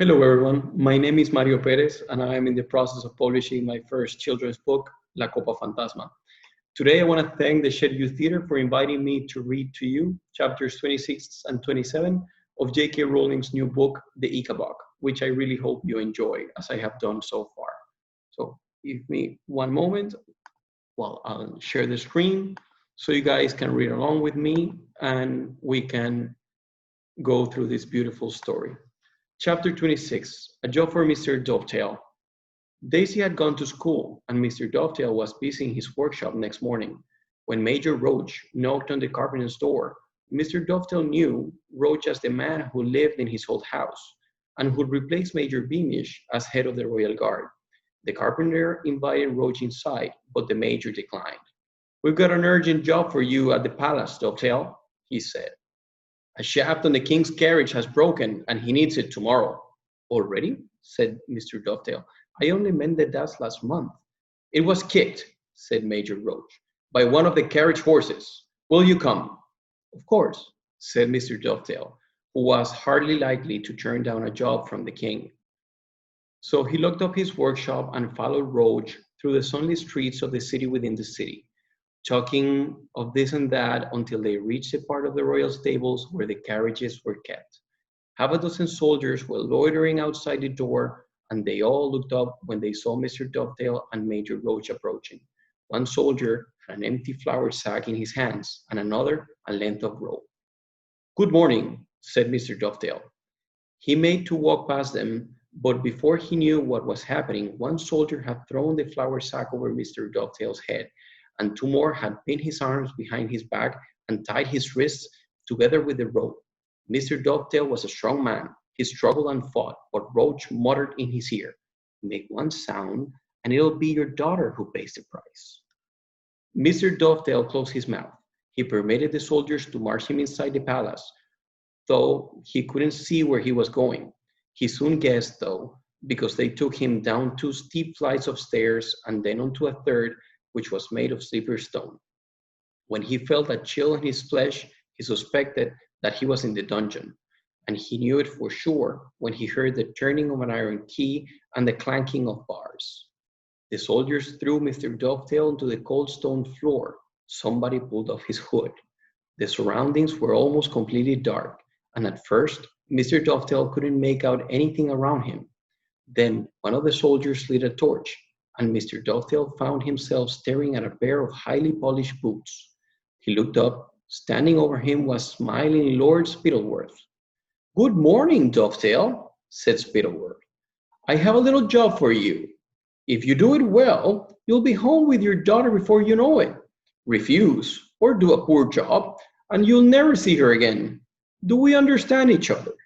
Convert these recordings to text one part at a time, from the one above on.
Hello, everyone. My name is Mario Perez, and I am in the process of publishing my first children's book, La Copa Fantasma. Today, I want to thank the Shed Youth Theater for inviting me to read to you chapters 26 and 27 of J.K. Rowling's new book, The Ickabog, which I really hope you enjoy, as I have done so far. So, give me one moment while I'll share the screen so you guys can read along with me and we can go through this beautiful story. Chapter 26, A Job for Mr. Dovetail. Daisy had gone to school, and Mr. Dovetail was busy in his workshop next morning. When Major Roach knocked on the carpenter's door, Mr. Dovetail knew Roach as the man who lived in his old house, and who'd replace Major Beamish as head of the Royal Guard. The carpenter invited Roach inside, but the Major declined. "We've got an urgent job for you at the palace, Dovetail," he said. "A shaft on the king's carriage has broken, and he needs it tomorrow." "Already?" said Mr. Dovetail. "I only mended that last month." "It was kicked," said Major Roach, "by one of the carriage horses. Will you come?" "Of course," said Mr. Dovetail, who was hardly likely to turn down a job from the king. So he locked up his workshop and followed Roach through the sunlit streets of the city within the city, talking of this and that until they reached a part of the royal stables where the carriages were kept. Half a dozen soldiers were loitering outside the door, and they all looked up when they saw Mr. Dovetail and Major Roach approaching. One soldier had an empty flour sack in his hands, and another a length of rope. "Good morning," said Mr. Dovetail. He made to walk past them, but before he knew what was happening, one soldier had thrown the flour sack over Mr. Dovetail's head, and two more had pinned his arms behind his back and tied his wrists together with the rope. Mr. Dovetail was a strong man. He struggled and fought, but Roach muttered in his ear, "Make one sound, and it'll be your daughter who pays the price." Mr. Dovetail closed his mouth. He permitted the soldiers to march him inside the palace, though he couldn't see where he was going. He soon guessed, though, because they took him down two steep flights of stairs and then onto a third, which was made of slippery stone. When he felt a chill in his flesh, he suspected that he was in the dungeon, and he knew it for sure when he heard the turning of an iron key and the clanking of bars. The soldiers threw Mr. Dovetail onto the cold stone floor. Somebody pulled off his hood. The surroundings were almost completely dark, and at first, Mr. Dovetail couldn't make out anything around him. Then one of the soldiers lit a torch, and Mr. Dovetail found himself staring at a pair of highly polished boots. He looked up. Standing over him was smiling Lord Spittleworth. "Good morning, Dovetail," said Spittleworth. "I have a little job for you. If you do it well, you'll be home with your daughter before you know it. Refuse, or do a poor job, and you'll never see her again. Do we understand each other?"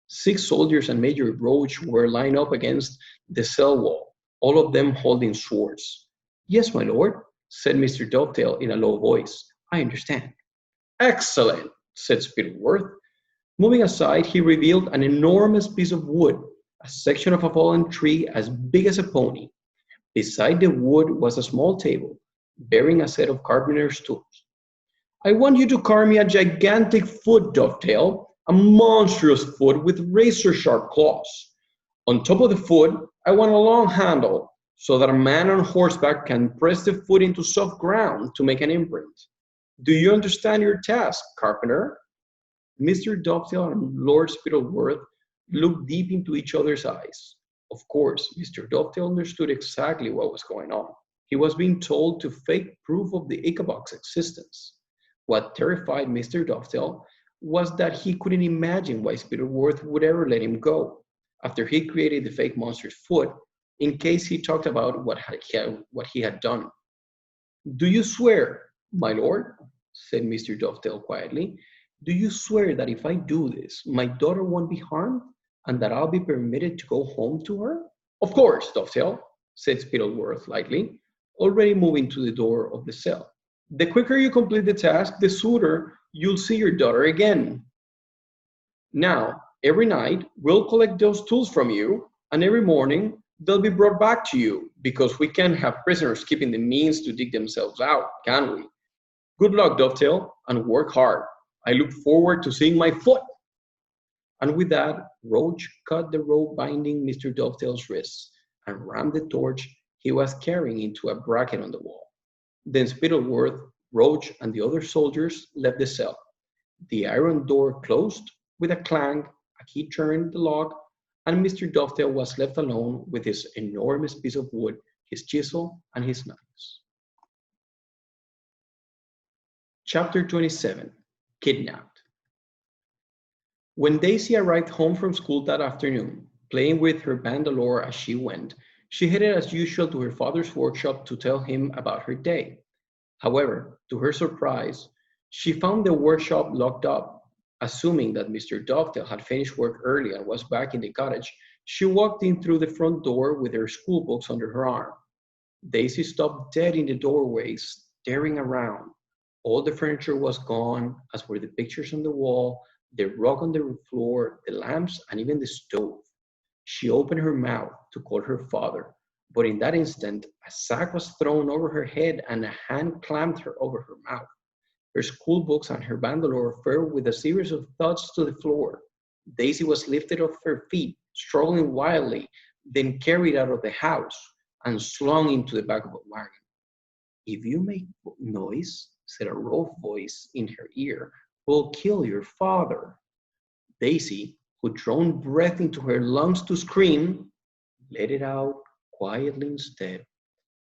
6 soldiers and Major Roach were lined up against the cell wall, all of them holding swords. "Yes, my lord," said Mr. Dovetail in a low voice. "I understand." "Excellent," said Spittleworth. Moving aside, he revealed an enormous piece of wood, a section of a fallen tree as big as a pony. Beside the wood was a small table, bearing a set of carpenter's tools. "I want you to carve me a gigantic foot, Dovetail, a monstrous foot with razor-sharp claws. On top of the foot, I want a long handle, so that a man on horseback can press the foot into soft ground to make an imprint. Do you understand your task, carpenter?" Mr. Dovetail and Lord Spittleworth looked deep into each other's eyes. Of course, Mr. Dovetail understood exactly what was going on. He was being told to fake proof of the Ickabog's existence. What terrified Mr. Dovetail was that he couldn't imagine why Spittleworth would ever let him go, after he created the fake monster's foot, in case he talked about what he had done. "Do you swear, my lord," said Mr. Dovetail quietly, "do you swear that if I do this, my daughter won't be harmed, and that I'll be permitted to go home to her?" "Of course, Dovetail," said Spittleworth lightly, already moving to the door of the cell. "The quicker you complete the task, the sooner you'll see your daughter again. Now, every night, we'll collect those tools from you, and every morning, they'll be brought back to you, because we can't have prisoners keeping the means to dig themselves out, can we? Good luck, Dovetail, and work hard. I look forward to seeing my foot." And with that, Roach cut the rope binding Mr. Dovetail's wrists and rammed the torch he was carrying into a bracket on the wall. Then Spittleworth, Roach, and the other soldiers left the cell. The iron door closed with a clang, a key turned the lock, and Mr. Dovetail was left alone with his enormous piece of wood, his chisel, and his knives. Chapter 27. Kidnapped. When Daisy arrived home from school that afternoon, playing with her bandolier as she went, she headed as usual to her father's workshop to tell him about her day. However, to her surprise, she found the workshop locked up. Assuming that Mr. Dovetail had finished work early and was back in the cottage, she walked in through the front door with her school books under her arm. Daisy stopped dead in the doorway, staring around. All the furniture was gone, as were the pictures on the wall, the rug on the floor, the lamps, and even the stove. She opened her mouth to call her father, but in that instant, a sack was thrown over her head and a hand clamped her over her mouth. Her school books and her bandolier fell with a series of thuds to the floor. Daisy was lifted off her feet, struggling wildly, then carried out of the house and slung into the back of a wagon. "If you make noise," said a rough voice in her ear, "we'll kill your father." Daisy, who drawn breath into her lungs to scream, let it out quietly instead.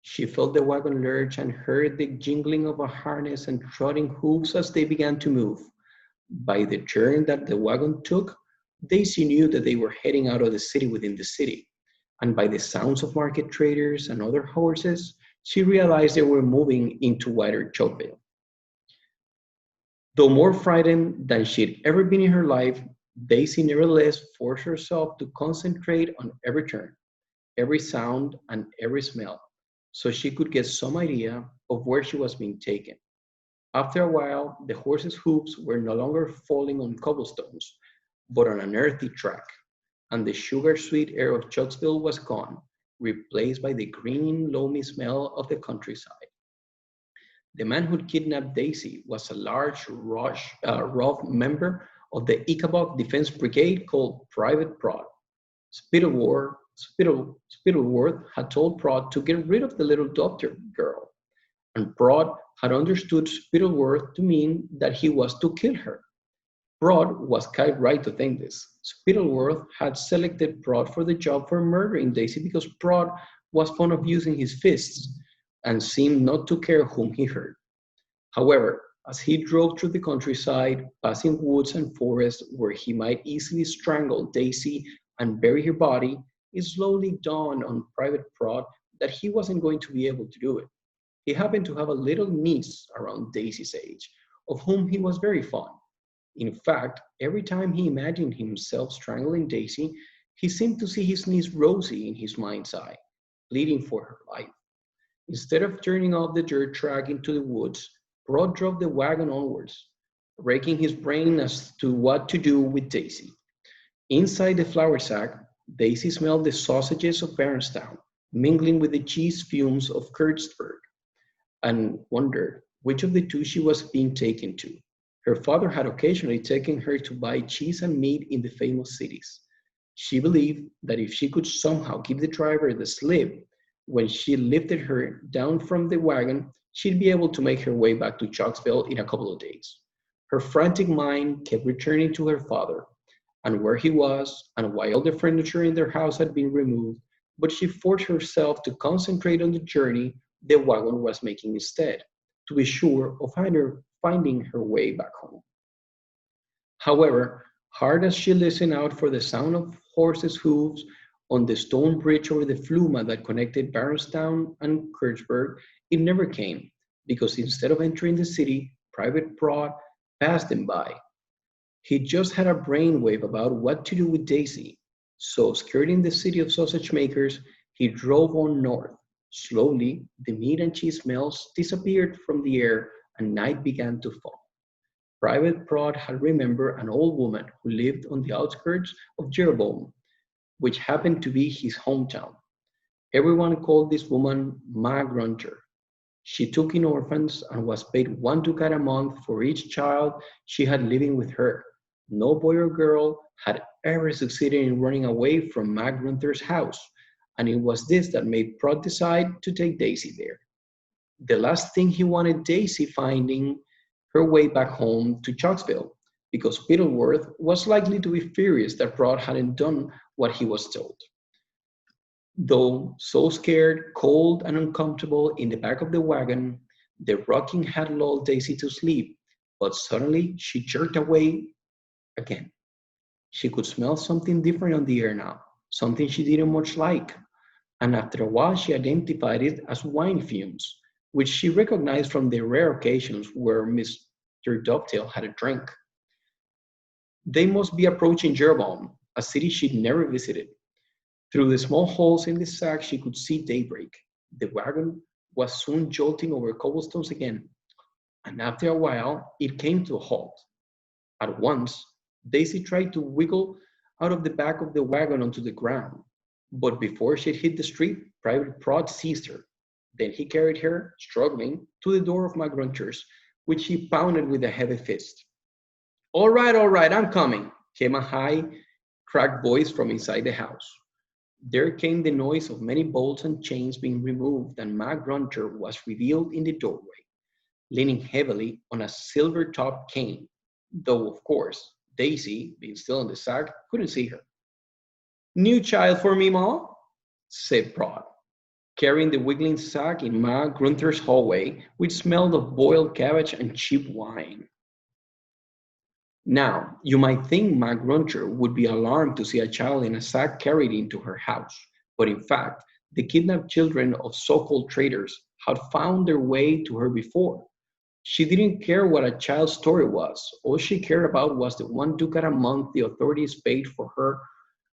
She felt the wagon lurch and heard the jingling of a harness and trotting hoofs as they began to move. By the turn that the wagon took, Daisy knew that they were heading out of the city within the city, and by the sounds of market traders and other horses, she realized they were moving into wider Chokeville. Though more frightened than she'd ever been in her life, Daisy nevertheless forced herself to concentrate on every turn, every sound, and every smell, so she could get some idea of where she was being taken. After a while, the horses' hooves were no longer falling on cobblestones, but on an earthy track, and the sugar-sweet air of Chucksville was gone, replaced by the green, loamy smell of the countryside. The man who'd kidnapped Daisy was a large, rough member of the Ickabog Defense Brigade called Private Prod. Spittleworth had told Prod to get rid of the little doctor girl, and Prod had understood Spittleworth to mean that he was to kill her. Prod was quite right to think this. Spittleworth had selected Prod for the job for murdering Daisy because Prod was fond of using his fists and seemed not to care whom he hurt. However, as he drove through the countryside, passing woods and forests where he might easily strangle Daisy and bury her body, it slowly dawned on Private Prod that he wasn't going to be able to do it. He happened to have a little niece around Daisy's age, of whom he was very fond. In fact, every time he imagined himself strangling Daisy, he seemed to see his niece Rosie in his mind's eye, pleading for her life. Instead of turning off the dirt track into the woods, Prod drove the wagon onwards, raking his brain as to what to do with Daisy. Inside the flour sack, Daisy smelled the sausages of Baronstown, mingling with the cheese fumes of Kurtzburg, and wondered which of the two she was being taken to. Her father had occasionally taken her to buy cheese and meat in the famous cities. She believed that if she could somehow give the driver the slip when she lifted her down from the wagon, she'd be able to make her way back to Chalksville in a couple of days. Her frantic mind kept returning to her father and where he was and why all the furniture in their house had been removed, but she forced herself to concentrate on the journey the wagon was making instead, to be sure of finding her way back home. However, hard as she listened out for the sound of horses' hooves on the stone bridge over the Fluma that connected Baronstown and Kirchberg, it never came, because instead of entering the city, Private Prod passed them by. He just had a brainwave about what to do with Daisy, so skirting the city of sausage makers, he drove on north. Slowly, the meat and cheese smells disappeared from the air and night began to fall. Private Prod had remembered an old woman who lived on the outskirts of Jeroboam, which happened to be his hometown. Everyone called this woman Ma Grunter. She took in orphans and was paid 1 ducat a month for each child she had living with her, No boy or girl had ever succeeded in running away from Mac Gunther's house, and it was this that made Prod decide to take Daisy there. The last thing he wanted Daisy finding her way back home to Chalksville, because Fiddleworth was likely to be furious that Prod hadn't done what he was told. Though so scared, cold, and uncomfortable in the back of the wagon, the rocking had lulled Daisy to sleep, but suddenly she jerked away again. She could smell something different on the air now, something she didn't much like, and after a while she identified it as wine fumes, which she recognized from the rare occasions where Mr. Dovetail had a drink. They must be approaching Jeroboam, a city she'd never visited. Through the small holes in the sack, she could see daybreak. The wagon was soon jolting over cobblestones again, and after a while, it came to a halt. At once, Daisy tried to wiggle out of the back of the wagon onto the ground, but before she'd hit the street, Private Prod seized her. Then he carried her, struggling, to the door of McGruncher's, which he pounded with a heavy fist. All right, I'm coming, came a high, cracked voice from inside the house. There came the noise of many bolts and chains being removed, and McGruncher was revealed in the doorway, leaning heavily on a silver-topped cane, though, of course, Daisy, being still in the sack, couldn't see her. New child for me, Ma? Said Prod, carrying the wiggling sack in Ma Grunter's hallway, which smelled of boiled cabbage and cheap wine. Now, you might think Ma Grunter would be alarmed to see a child in a sack carried into her house, but in fact, the kidnapped children of so-called traders had found their way to her before. She didn't care what a child's story was. All she cared about was the 1 ducat a month the authorities paid for her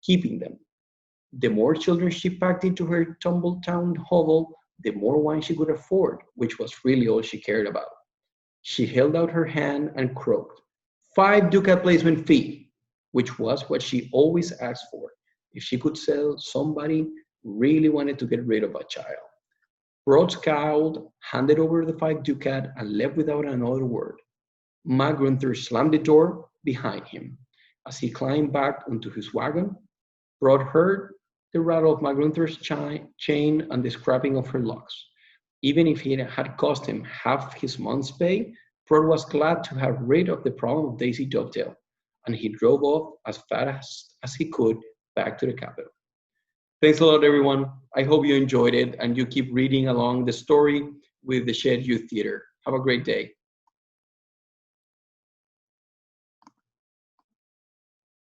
keeping them. The more children she packed into her tumble-town hovel, the more wine she could afford, which was really all she cared about. She held out her hand and croaked, 5 ducat placement fee, which was what she always asked for if she could sell somebody who really wanted to get rid of a child. Rod scowled, handed over the 5 ducat, and left without another word. Mac Gunther slammed the door behind him. As he climbed back onto his wagon, Rod heard the rattle of Mac Gunther's chain and the scraping of her locks. Even if it had cost him half his month's pay, Prod was glad to have rid of the problem of Daisy Dovetail, and he drove off as fast as he could back to the capital. Thanks a lot, everyone. I hope you enjoyed it and you keep reading along the story with the Shed Youth Theater. Have a great day.